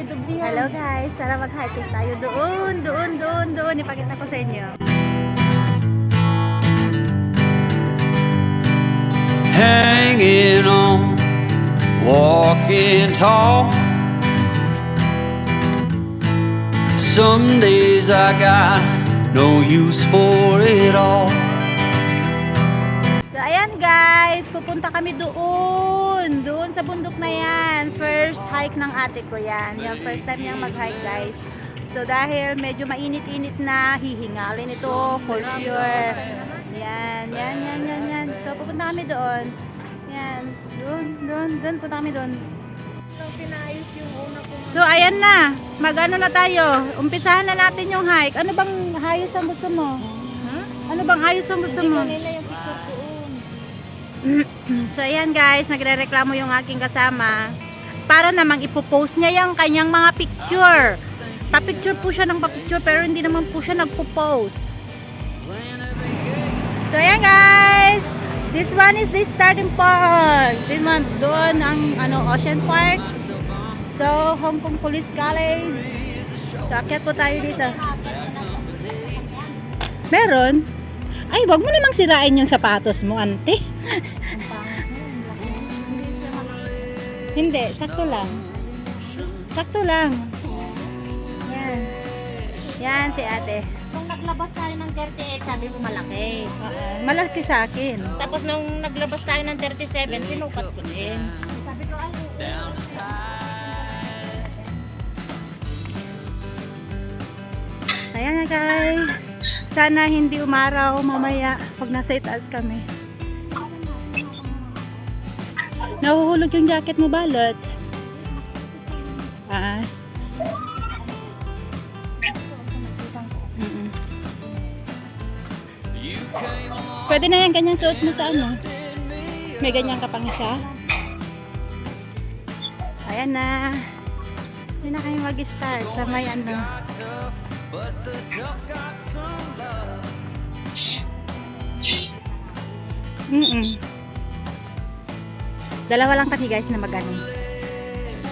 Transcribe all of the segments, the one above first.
dubli-dubli yan. Hello guys, tara mag-hiking tayo doon. Ipakita ko sa inyo. Hanging on, walking tall. Some days I got no use for it all. So ayan guys, pupunta kami doon sa bundok na yan. First hike ng ate ko yan. Yung first time niyang mag-hike guys. So dahil medyo mainit-init na, hihingalin ito for sure. Yan. So pupunta kami doon. Yan, doon, punta kami doon. So ayan na, mag-ano na tayo. Umpisahan na natin yung hike. Ano bang hayos ang gusto mo? Ano bang hayos ang gusto mo? Nila yung picture doon. So ayan guys, nagre-reklamo yung aking kasama para namang ipopost niya yung kanyang mga picture. Pa-picture po siya ng pa-picture pero hindi naman po siya nagpo-post. So ayan guys, this one is the starting point. Doon ang Ocean Park. So Hong Kong Police College. So akyat po tayo dito. Meron? Ay, wag mo namang sirain yung sapatos mo, ante. Hindi, sakto lang. Sakto lang. Yan si ate. Kung naglabas tayo ng 38, sabi mo malaki. Malaki sa akin. Tapos nung naglabas tayo ng 37, sinukat ko din. Sabi ko, ay, Ayan na guys. Sana hindi umaraw mamaya pag nasa itaas kami. Nahuhulog yung jacket mo, balot. Pwede na yan, ganyan suot mo sa ano. May ganyan ka pang isa. Ayan na. Hindi na kayo mag-start sa may ano. Dalawa lang kami guys na mag-ano.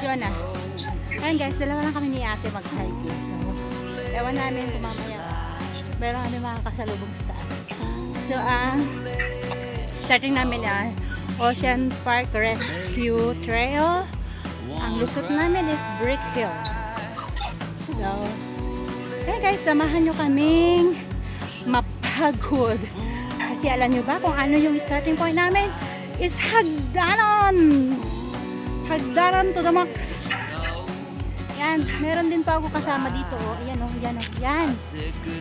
Yun na. Ayan guys, dalawa lang kami ni ate mag-hike. So, ewan namin kung mamaya meron kami makakasalubong sa taas. So, starting namin Ocean Park Rescue Trail. Ang lusot namin is Brick Hill. So, ayan guys, samahan nyo kaming mapagod. Kasi alam nyo ba kung ano yung starting point namin? Is hagdanan! Hagdanan to the max! Yan, meron din pa ako kasama dito. Ayan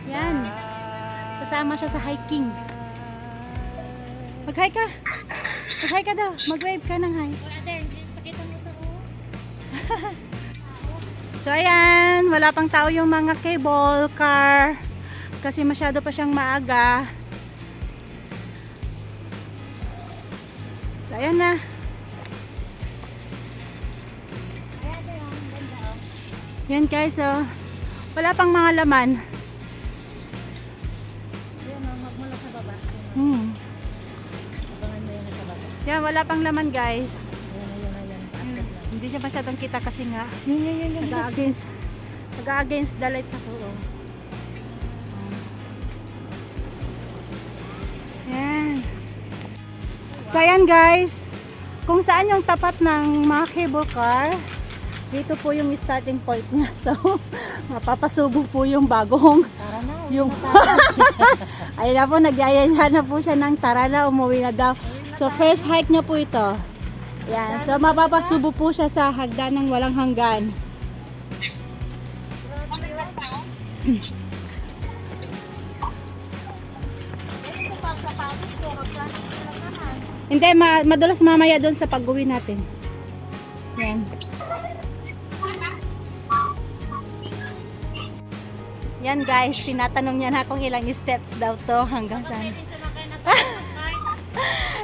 yan. Kasama siya sa hiking. Mag-hike ka. Mag-hike ka daw. Mag-wave ka ng hike. pakita mo sa So ayan, wala pang tao yung mga cable car. Kasi masyado pa siyang maaga. So ayan na. Yan guys, wala pang mga laman. magmula sa baba. Abangan mo yan sa baba. Yan, wala pang laman guys. Hindi siya masyadong kita kasi nga nag-against the lights ako. Yan. So ayan guys, kung saan yung tapat ng mga cable car, dito po yung starting point niya. So mapapasubo po yung bagong Tara na. yung ayun na po, nagyayaya na po siya ng tara na, umuwi na daw. So first hike niya po ito. Yan, so mapapasubo po siya sa hagdan ng walang hanggan. Hindi, madulas mamaya doon sa pag-uwi natin. Yan. Yan guys, tinatanong niya na kung ilang steps daw to hanggang saan.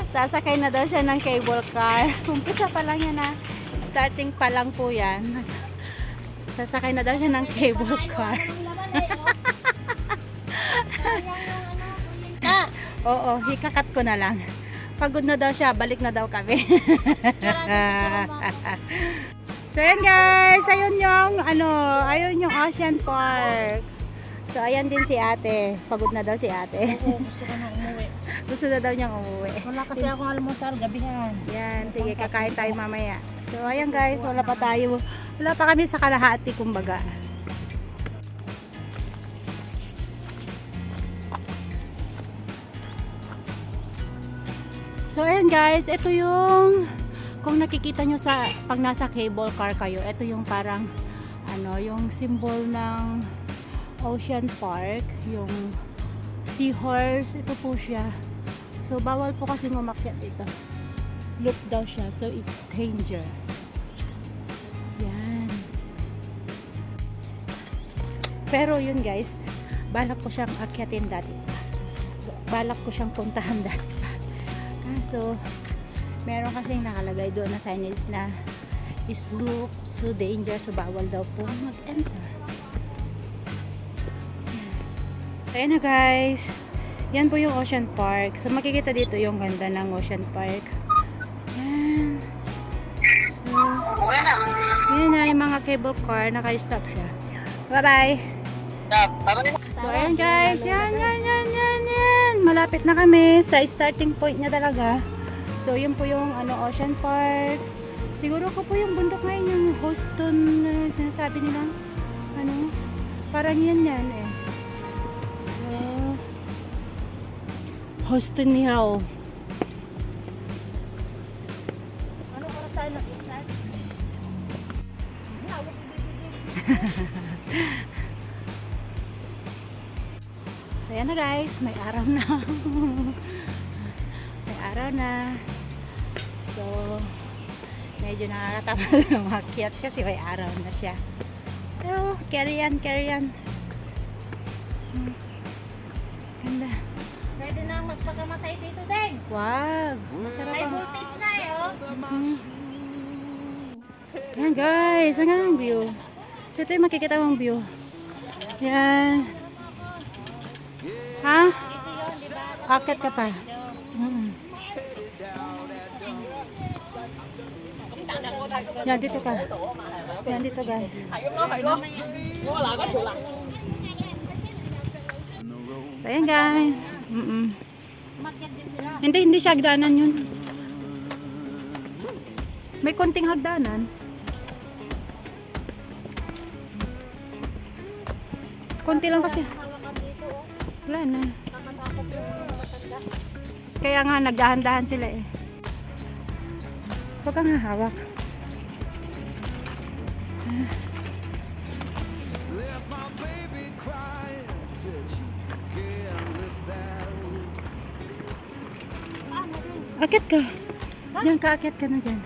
Sasakay na daw siya ng cable car. Umpisa pa lang yan na. Starting pa lang po yan. Sasakay na daw siya ng cable car. Oo, hikakat ko na lang. Pagod na daw siya, balik na daw kami. So ayan guys, ayun yung Ocean Park. So ayan din si ate. Pagod na daw si ate. Oo, gusto ko na umuwi. Gusto na daw niyang umuwi. Wala kasi akong almusal, gabihan. Yan, sige, kakain tayo mamaya. So ayan guys, wala pa kami sa kalahati kumbaga. So ayan guys, ito yung kung nakikita nyo sa pag nasa cable car kayo, ito yung parang yung symbol ng Ocean Park, yung seahorse, ito po siya. So bawal po kasi umakyat dito. Loop daw siya, so it's danger. Yan. Pero yun guys, balak ko siyang akyatin dati pa. Balak ko siyang puntahan dati pa. Kaso, meron kasing nakalagay doon na signage na is loop, so danger, so bawal daw po mag-enter. Ayan na guys, yan po yung Ocean Park. So makikita dito yung ganda ng Ocean Park. Yan. So, yan na yung mga cable car, naka-stop siya. Bye bye. So ayan guys, yan. Malapit na kami sa starting point niya talaga. So yun po yung Ocean Park. Siguro ko po yung bundok ngayon, yung Houston na sinasabi nila. Parang yan eh. Houston Hill. Ano oras tayo nag-start? So yan na guys, may araw na. May araw na. So medyo nakakatamad umakyat kasi may araw na siya. Pero carry on. Ganda. Pwede na mas pagkamatay dito din. Wow, masarap High ang... voltage na Yan guys, ang ganda ng view. So ito yung makikita mong view. Yan. Ha? Akit ka pa. Yan, dito ka. Yan, dito guys. So ayan guys. Hindi siya hagdanan yun. May konting hagdanan. Konti lang kasi. Wala na. Kaya nga nagdahan-dahan sila eh. Huwag kang hahawak. Akit ka. Diyan ka, akit ka na dyan.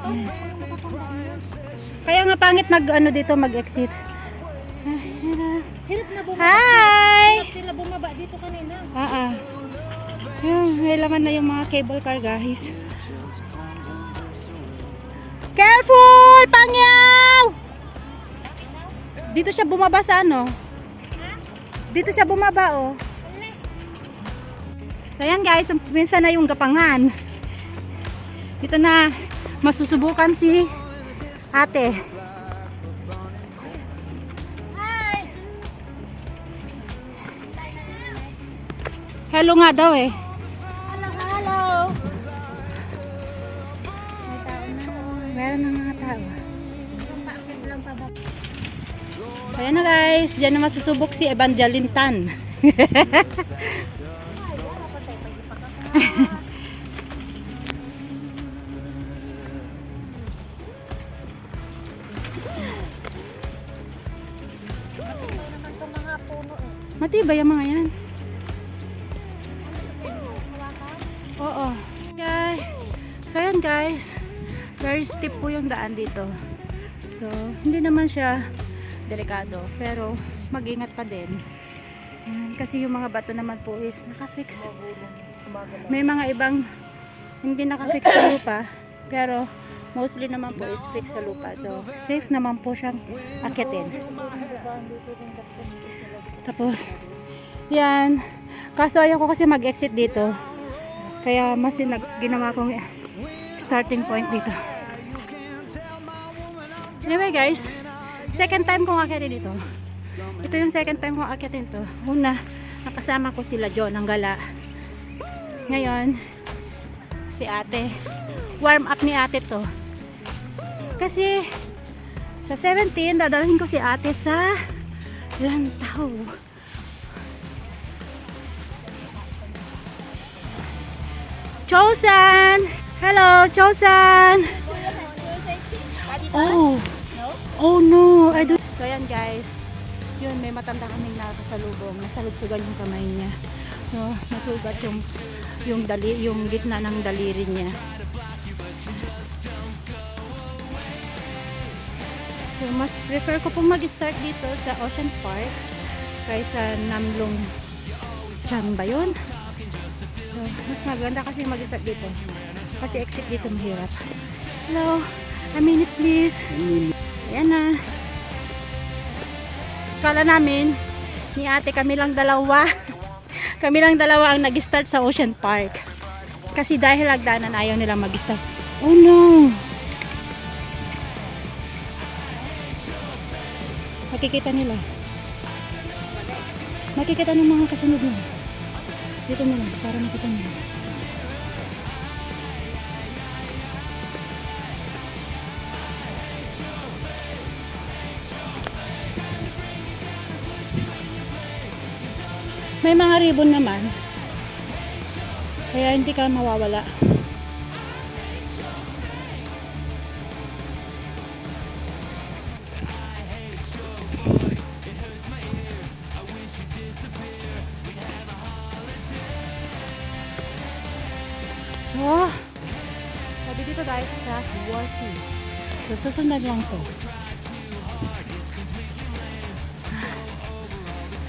Ayan. Kaya nga pangit dito mag-exit. Hirap na bumaba. Hi! Hirap sila bumaba dito kanina. May laman na yung mga cable car guys. Careful! Pangyaw! Dito siya bumaba sa Dito siya bumaba oh. So yan guys, minsan na yung gapangan. Dito na masusubukan si ate. Hello nga daw eh. Hello. May tao na. Meron ng mga tao. So yan na guys. Diyan na masusubok si Evangeline Tan. Matibay ang mga yan. Oo. Okay. So yan guys. Very steep po yung daan dito. So hindi naman siya delikado. Pero mag-ingat pa din. Yan. Kasi yung mga bato naman po is nakafix. May mga ibang hindi nakafix sa lupa. Pero mostly naman po is fix sa lupa. So safe naman po siyang akitin. Tapos yan. Kaso ayaw ko kasi mag-exit dito. Kaya mas ginawa kong starting point dito. Anyway guys, second time kong akyatin dito. Ito yung second time kong akyatin to. Una, nakasama ko sila John ng gala. Ngayon, si ate. Warm up ni ate to. Kasi, sa 17, dadalhin ko si ate sa Lantaw. Chosan! Hello, Chosan! Oh! Oh no! I don't... So yan guys, yun may matanda kaming nakasalubong. Nasalugsugan yung kamay niya. So, nasugat yung gitna ng daliri niya. So, mas prefer ko pong mag-start dito sa Ocean Park kaysa Namlong Chan ba yun? So, mas maganda kasi mag-start dito. Kasi exit dito mahirap. Hello, a minute please. Ayan na. Kala namin, ni ate kami lang dalawa. Kami lang dalawa ang nag-start sa Ocean Park. Kasi dahil hagdanan ayaw nilang mag-start. Oh no! Makikita nila. Makikita ng mga kasunod nila. Dito nila, para makita nila. May mga ribbon naman. Kaya hindi ka mawawala. So, sabi dito guys, class working. So, susunod lang to.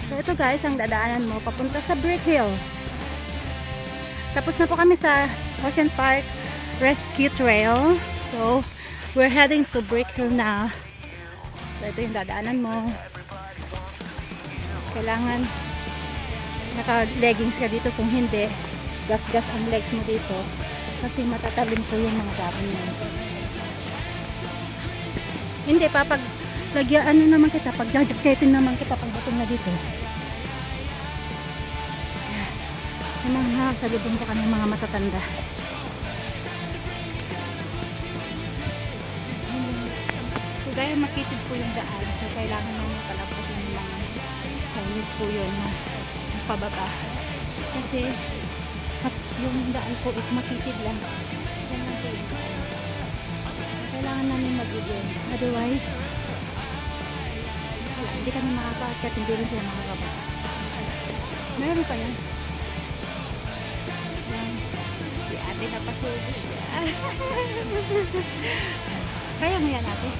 So, ito guys, ang dadaanan mo papunta sa Brick Hill. Tapos na po kami sa Ocean Park Rescue Trail. So, we're heading to Brick Hill na. So, ito yung dadaanan mo. Kailangan naka-leggings ka dito, kung hindi gas-gas ang legs mo dito kasi matatalim po yung mga dapon mo. Hindi pa, pag lagyan ano naman kita, pag jajaketin naman kita pagdating na dito. Yung mga nakasalubong ko kami mga matatanda. So dahil makitid po yung daan, so kailangan naman palampasin yung mga Chinese po yun na pababa. Kasi yung daan po is makitid lang. Yan lang po yung daan. Kailangan namin mag-ibig. Otherwise, wala, hindi kami makaka-akyat, hindi rin sila makakaba. Meron pa yan. Yan. Si ate napasubo siya. Kaya mo yan ate.